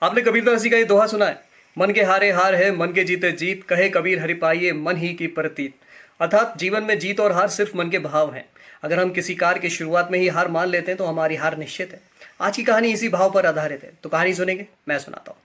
आपने कबीरदास जी का ये दोहा सुना है? मन के हारे हार है, मन के जीते जीत, कहे कबीर हरि पाइये मन ही की प्रतीत। अर्थात जीवन में जीत और हार सिर्फ मन के भाव हैं। अगर हम किसी कार्य की शुरुआत में ही हार मान लेते हैं तो हमारी हार निश्चित है। आज की कहानी इसी भाव पर आधारित है, तो कहानी सुनेंगे? मैं सुनाता हूँ।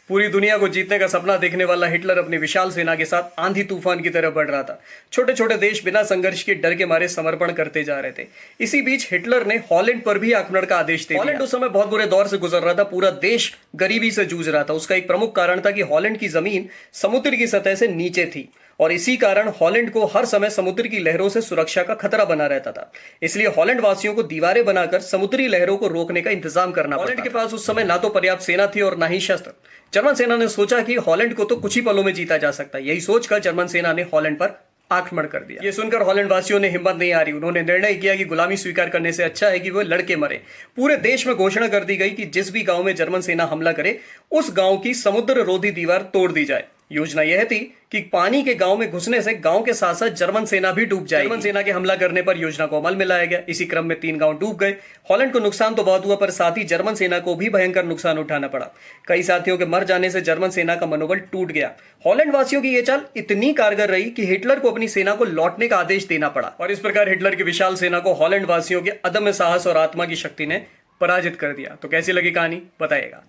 पूरी दुनिया को जीतने का सपना देखने वाला हिटलर अपनी विशाल सेना के साथ आंधी तूफान की तरह बढ़ रहा था। छोटे छोटे देश बिना संघर्ष के डर के मारे समर्पण करते जा रहे थे। इसी बीच हिटलर ने हॉलैंड पर भी आक्रमण का आदेश दे दिया। हॉलैंड उस समय बहुत बुरे दौर से गुजर रहा था। पूरा देश गरीबी से जूझ रहा था। उसका एक प्रमुख कारण था कि हॉलैंड की जमीन समुद्र की सतह से नीचे थी और इसी कारण हॉलैंड को हर समय समुद्र की लहरों से सुरक्षा का खतरा बना रहता था। इसलिए हॉलैंड वासियों को दीवारें बनाकर समुद्री लहरों को रोकने का इंतजाम करना पड़ा। हॉलैंड के पास उस समय ना तो पर्याप्त सेना थी और ना ही शस्त्र। जर्मन सेना ने सोचा कि हॉलैंड को तो कुछ ही पलों में जीता जा सकता है। यही सोचकर जर्मन सेना ने हॉलैंड पर आक्रमण कर दिया। ये सुनकर हॉलैंड वासियों ने हिम्मत नहीं हारी। उन्होंने निर्णय किया कि गुलामी स्वीकार करने से अच्छा है कि वो लड़के मरे। पूरे देश में घोषणा कर दी गई कि जिस भी गांव में जर्मन सेना हमला करे उस गांव की समुद्र रोधी दीवार तोड़ दी जाए। योजना यह थी कि पानी के गांव में घुसने से गांव के साथ साथ जर्मन सेना भी डूब जाएगी। जर्मन सेना के हमला करने पर योजना को अमल में लाया गया। इसी क्रम में 3 गांव डूब गए। हॉलैंड को नुकसान तो बहुत हुआ, पर साथ ही जर्मन सेना को भी भयंकर नुकसान उठाना पड़ा। कई साथियों के मर जाने से जर्मन सेना का मनोबल टूट गया। हॉलैंड वासियों की यह चाल इतनी कारगर रही कि हिटलर को अपनी सेना को लौटने का आदेश देना पड़ा और इस प्रकार हिटलर की विशाल सेना को हॉलैंड वासियों के अदम्य साहस और आत्मा की शक्ति ने पराजित कर दिया। तो कैसी लगी कहानी बताइएगा।